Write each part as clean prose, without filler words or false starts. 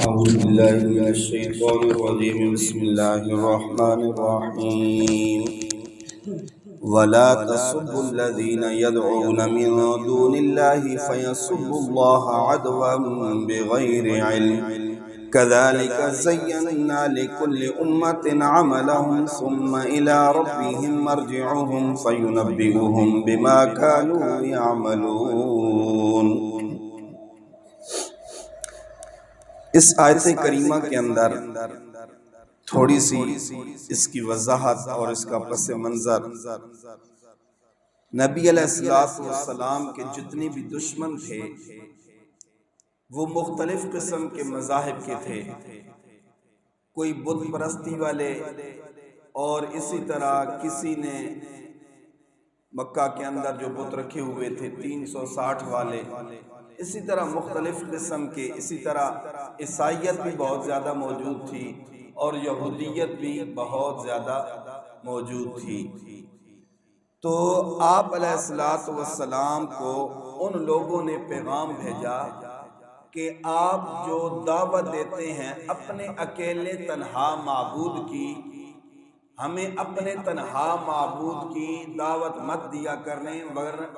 أعوذ بالله من الشيطان الرجيم بسم الله الرحمن الرحيم ولا تسبوا الذين يدعون من دون الله فيسبوا الله عدوا بغير علم كذلك زينا لكل أمة عملهم ثم إلى ربهم مرجعهم فينبئهم بما كانوا يعملون۔ اس آیت کریمہ کے اندر تھوڑی سی اس کی وضاحت اور اس کا پس منظر، نبی علیہ السلام کے جتنے بھی دشمن تھے وہ مختلف قسم کے مذاہب کے تھے، کوئی بت پرستی والے، اور اسی طرح کسی نے مکہ کے اندر جو بت رکھے ہوئے تھے 360 والے، اسی طرح مختلف قسم کے، اسی طرح عیسائیت بھی بہت زیادہ موجود تھی اور یہودیت بھی بہت زیادہ موجود تھی۔ تو آپ علیہ السلام کو ان لوگوں نے پیغام بھیجا کہ آپ جو دعوت دیتے ہیں اپنے اکیلے تنہا معبود کی، ہمیں اپنے تنہا معبود کی دعوت مت دیا کرنے،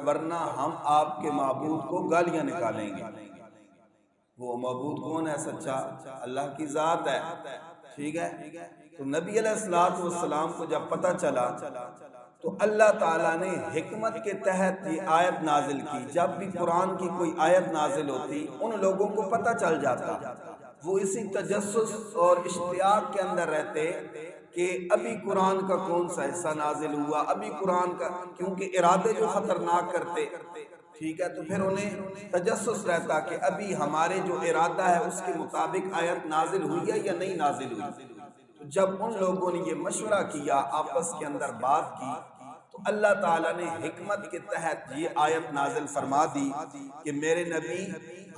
ورنہ ہم آپ کے معبود کو گالیاں نکالیں گے۔ وہ معبود کون ہے؟ سچا اللہ کی ذات ہے، ٹھیک ہے۔ تو نبی علیہ السلام کو جب پتہ چلا تو اللہ تعالیٰ نے حکمت کے تحت یہ آیت نازل کی۔ جب بھی قرآن کی کوئی آیت نازل ہوتی ان لوگوں کو پتہ چل جاتا، وہ اسی تجسس اور اشتیاق کے اندر رہتے کہ ابھی قرآن کا کون سا حصہ نازل ہوا، ابھی قرآن کا، کیونکہ ارادے جو خطرناک کرتے، ٹھیک ہے، تو پھر انہیں تجسس رہتا کہ ابھی ہمارے جو ارادہ ہے اس کے مطابق آیت نازل ہوئی ہے یا نہیں نازل ہوئی۔ تو جب ان لوگوں نے یہ مشورہ کیا، آپس کے اندر بات کی، تو اللہ تعالیٰ نے حکمت کے تحت یہ آیت نازل فرما دی کہ میرے نبی،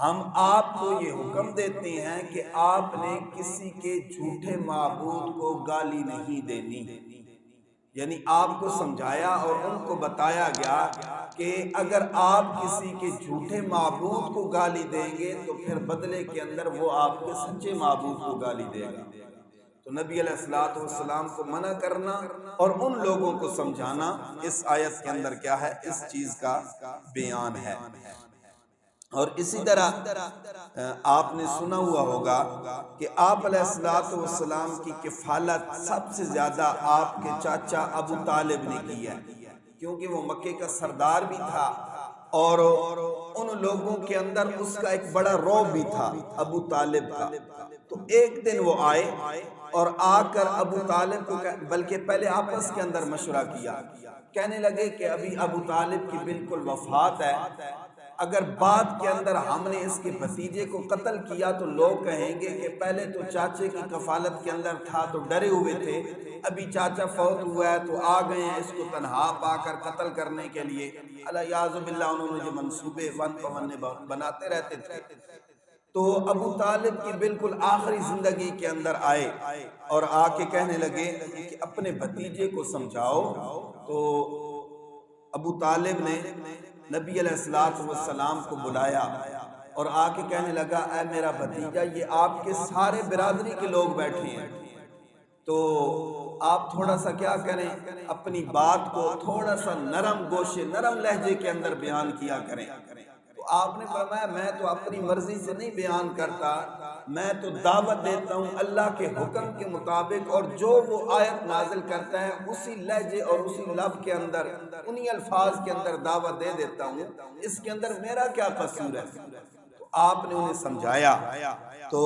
ہم آپ کو یہ حکم دیتے ہیں کہ آپ نے کسی کے جھوٹے معبود کو گالی نہیں دینی۔ یعنی آپ کو سمجھایا اور ان کو بتایا گیا کہ اگر آپ کسی کے جھوٹے معبود کو گالی دیں گے تو پھر بدلے کے اندر وہ آپ کے سچے معبود کو گالی دے گا۔ تو نبی علیہ السلام کو منع کرنا اور ان لوگوں کو سمجھانا اس آیت کے اندر کیا ہے؟ اس چیز کا بیان ہے۔ اور اسی طرح آپ نے سنا ہوا ہوگا کہ آپ علیہ السلام کی کفالت سب سے زیادہ آپ کے چاچا ابو طالب نے کی ہے، کیونکہ وہ مکے کا سردار بھی تھا اور ان لوگوں کے اندر اس کا ایک بڑا رعب بھی تھا ابو طالب کا۔ تو ایک دن وہ آئے اور آ کر ابو طالب کو، بلکہ پہلے آپس کے اندر مشورہ کیا، کہنے لگے کہ ابھی ابو طالب کی بالکل وفات ہے، اگر بعد کے اندر ہم نے اس کے بھتیجے کو قتل کیا تو لوگ کہیں گے کہ پہلے تو چاچے کی کفالت کے اندر تھا تو ڈرے ہوئے تھے، ابھی چاچا فوت ہوا ہے تو آ گئے ہیں اس کو تنہا پا کر قتل کرنے کے لیے۔ الیاذ باللہ انہوں نے جو منصوبے ون پونے بناتے رہتے تھے۔ تو ابو طالب کی بالکل آخری زندگی کے اندر آئے اور آ کے کہنے لگے کہ اپنے بھتیجے کو سمجھاؤ۔ تو ابو طالب نے نبی علیہ السلام کو بلایا اور آ کے کہنے لگا، اے میرا بھتیجا، یہ آپ کے سارے برادری کے لوگ بیٹھے ہیں، تو آپ تھوڑا سا کیا کریں، اپنی بات کو تھوڑا سا نرم گوشے، نرم لہجے کے اندر بیان کیا کریں۔ تو آپ نے فرمایا، میں تو اپنی مرضی سے نہیں بیان کرتا، میں تو دعوت دیتا ہوں اللہ کے حکم کے مطابق، اور جو وہ آیت نازل کرتا ہے اسی لہجے اور اسی لفظ کے اندر، انہی الفاظ کے اندر دعوت دے دیتا ہوں، اس کے اندر میرا کیا قصور ہے؟ تو آپ نے انہیں سمجھایا۔ تو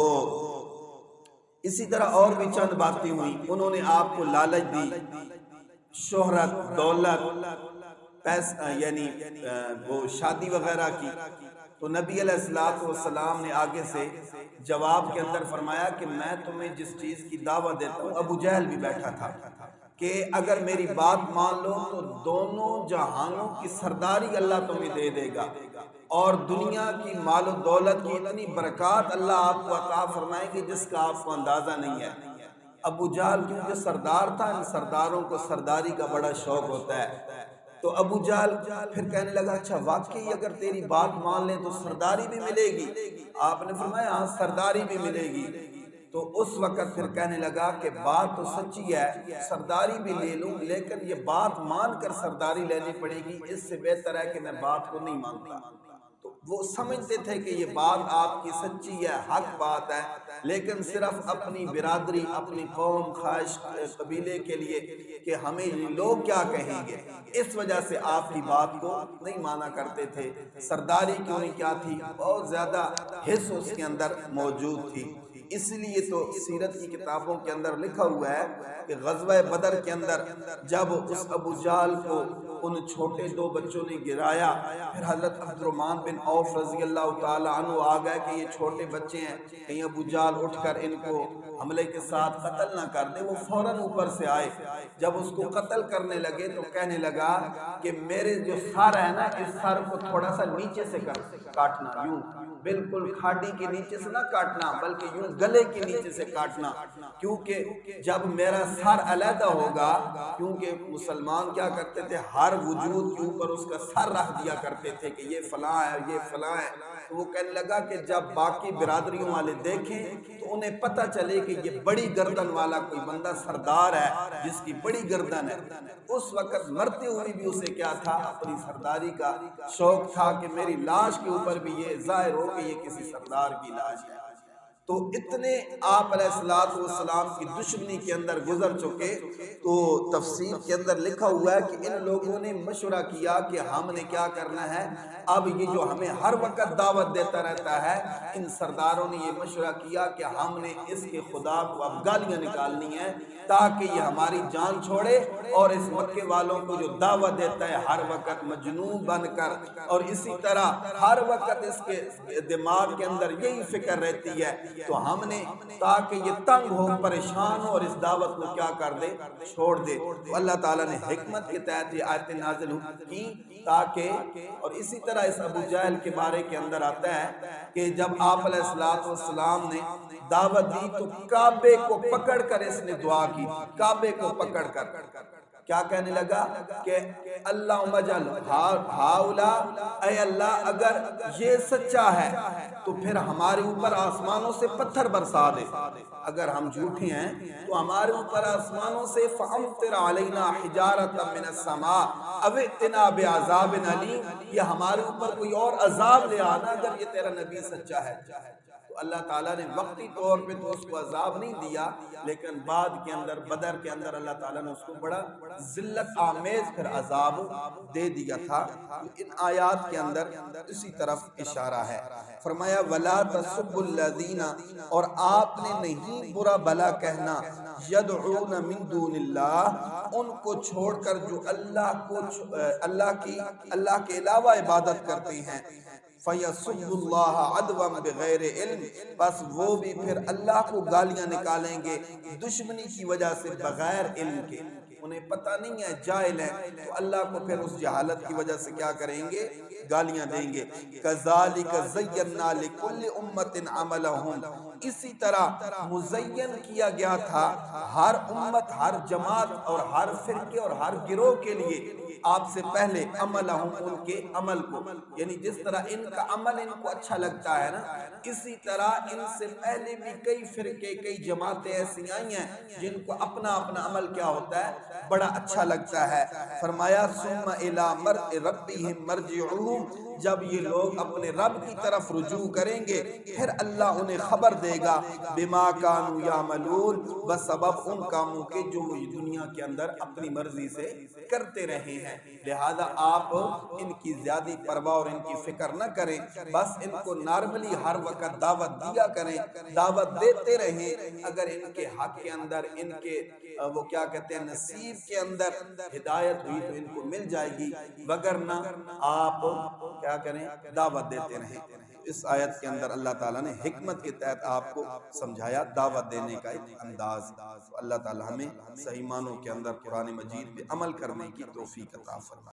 اسی طرح اور بھی چند باتیں ہوئی، انہوں نے آپ کو لالچ دی، شہرت، دولت، پیسہ، یعنی وہ شادی وغیرہ کی۔ تو نبی علیہ السلام نے آگے سے جواب کے اندر فرمایا کہ میں تمہیں جس چیز کی دعوت دیتا ہوں، ابو جہل بھی بیٹھا تھا، کہ اگر میری بات مان لو تو دونوں جہانوں کی سرداری اللہ تمہیں دے دے گا، اور دنیا کی مال و دولت کی اتنی برکات اللہ آپ کو عطا فرمائے گی جس کا آپ کو اندازہ نہیں ہے۔ ابو جہل کیونکہ سردار تھا، ان سرداروں کو سرداری کا بڑا شوق ہوتا ہے، تو ابو جہل پھر کہنے لگا اچھا واقعی اگر تیری بات مان لیں تو سرداری بھی ملے گی؟ آپ نے فرمایا ہاں سرداری بھی ملے گی۔ تو اس وقت پھر کہنے لگا کہ بات تو سچی ہے، سرداری بھی لے لوں، لیکن یہ بات مان کر سرداری لینی پڑے گی، اس سے بہتر ہے کہ میں بات کو نہیں مانتا۔ تو وہ سمجھتے تھے کہ یہ بات آپ کی سچی ہے، حق بات ہے، لیکن صرف اپنی برادری، اپنی قوم، خواہش قبیلے کے لیے کہ ہمیں یہ لوگ کیا کہیں گے، اس وجہ سے آپ کی بات کو نہیں مانا کرتے تھے۔ سرداری کیوں نہیں کیا تھی، بہت زیادہ حص اس کے اندر موجود تھی۔ اس لیے تو سیرت کی کتابوں کے اندر لکھا ہوا ہے کہ غزوہ بدر کے اندر جب اس ابو جہل کو ان چھوٹے دو بچوں نے گرایا، پھر حضرت عبد الرحمن بن عوف رضی اللہ تعالی عنہ آ گئے کہ یہ چھوٹے بچے ہیں، کہیں ابو جہل اٹھ کر ان کو حملے کے ساتھ قتل نہ کر دے۔ وہ فوراً اوپر سے آئے، جب اس کو قتل کرنے لگے تو کہنے لگا کہ میرے جو سر ہے نا، اس سر کو تھوڑا سا نیچے سے کاٹنا، یوں بالکل کھاڑی کے نیچے سے نہ کاٹنا بلکہ یوں گلے کے نیچے سے کاٹنا، کیونکہ جب میرا سر علیحدہ ہوگا، کیونکہ مسلمان کیا کرتے تھے ہر وجود کے اوپر اس کا سر رکھ دیا کرتے تھے کہ یہ فلاں ہے، یہ فلاں ہے۔ تو وہ کہنے لگا کہ جب باقی برادریوں والے دیکھیں تو انہیں پتہ چلے کہ یہ بڑی گردن والا کوئی بندہ سردار ہے جس کی بڑی گردن ہے۔ اس وقت مرتے ہوئے بھی اسے کیا تھا، اپنی سرداری کا شوق تھا کہ میری لاش کے اوپر بھی یہ ظاہر ہو کہ یہ کسی سردار کی لاش ہے۔ تو اتنے آپ علیہ السلام کی دشمنی کے اندر گزر چکے، تو تفسیر کے اندر لکھا ہوا ہے کہ ان لوگوں نے مشورہ کیا کہ ہم نے کیا کرنا ہے، اب یہ جو ہمیں ہر وقت دعوت دیتا رہتا ہے، ان سرداروں نے یہ مشورہ کیا کہ ہم نے اس کے خدا کو اب گالیاں نکالنی ہیں تاکہ یہ ہماری جان چھوڑے، اور اس مکے والوں کو جو دعوت دیتا ہے ہر وقت مجنون بن کر، اور اسی طرح ہر وقت اس کے دماغ کے اندر یہی فکر رہتی ہے، تو ہم نے تاکہ یہ تنگ ہو، پریشان ہو اور اس دعوت کو کیا کر دے، چھوڑ دے۔ تو اللہ تعالیٰ نے حکمت کے تحت یہ آیتیں نازل کی تاکہ، اور اسی طرح اس ابو جہل کے بارے کے اندر آتا ہے کہ جب آپ علیہ السلام نے دعوت دی تو کعبے کو پکڑ کر اس نے دعا کی، کعبے کو پکڑ کر کیا کہنے لگا کہ اللہم اجعل ہؤلاء، اے اللہ اگر یہ سچا ہے تو پھر ہمارے اوپر آسمانوں سے پتھر برسا دے، اگر ہم جھوٹے ہیں تو ہمارے اوپر آسمانوں سے فَأَمْطِرْ عَلَيْنَا حِجَارَةً مِّنَ السَّمَاءِ أَوْ ائْتِنَا بِعَذَابٍ أَلِيمٍ، یہ ہمارے اوپر کوئی اور عذاب لے آنا اگر یہ تیرا نبی سچا ہے۔ تو اللہ تعالیٰ نے وقتی طور پہ تو اس کو عذاب نہیں دیا، لیکن بعد کے اندر بدر کے اندر اللہ تعالیٰ نے اس کو بڑا ذلت آمیز پھر عذاب دے دیا تھا۔ ان آیات کے اندر اسی طرف اشارہ ہے۔ فرمایا وَلَا تَسُبُّوا الَّذِينَ، اور آپ نے نہیں برا بھلا کہنا، يَدْعُونَ مِن دُونِ اللَّهِ، ان کو چھوڑ کر جو اللہ کے علاوہ عبادت کرتے ہیں، فَيَسُبُّ اللَّهَ عَدْوًا بِغَيْرِ عِلْمٍ، بس وہ بھی پھر اللہ کو گالیاں نکالیں گے دشمنی کی وجہ سے بغیر علم کے، انہیں پتہ نہیں ہے، جاہل ہیں، تو اللہ کو پھر اس جہالت کی وجہ سے کیا کریں گے، گالیاں دیں گے۔ كَذَلِكَ زَيَّنَّا لِكُلِّ أُمَّةٍ عَمَلَهُمْ، اسی طرح مزین کیا گیا تھا ہر امت، ہر جماعت اور ہر فرقے اور ہر گروہ کے لیے آپ سے پہلے عملہم، ان کے عمل کو، یعنی جس طرح ان کا عمل ان کو اچھا لگتا ہے نا، اسی طرح ان سے پہلے بھی کئی فرقے، کئی جماعتیں ایسی آئی ہیں جن کو اپنا اپنا عمل کیا ہوتا ہے، بڑا اچھا لگتا ہے۔ فرمایا ثم الی ربہم مرجعہم، جب یہ لوگ اپنے رب کی طرف رجوع کریں گے پھر اللہ انہیں خبر دے گا بما کانوا یعملون، بسبب ان کاموں کے جو وہ دنیا کے اندر اپنی مرضی سے کرتے رہے ہیں۔ لہذا آپ ان کی زیادہ پرواہ اور ان کی فکر نہ کریں، بس ان کو نارملی ہر وقت دعوت دیا کریں، دعوت دیتے رہیں، اگر ان کے حق کے اندر، ان کے وہ کیا کہتے ہیں نصیب کے اندر ہدایت ہوئی تو ان کو مل جائے گی، وگرنہ آپ کیا کریں، دعوت دیتے رہیں۔ اس آیت کے اندر اللہ تعالیٰ نے حکمت کے تحت آپ کو سمجھایا دعوت دینے کا ایک انداز۔ اللہ تعالیٰ ہمیں صحیح معنوں کے اندر قرآن مجید پہ عمل کرنے کی توفیق عطا فرمائے۔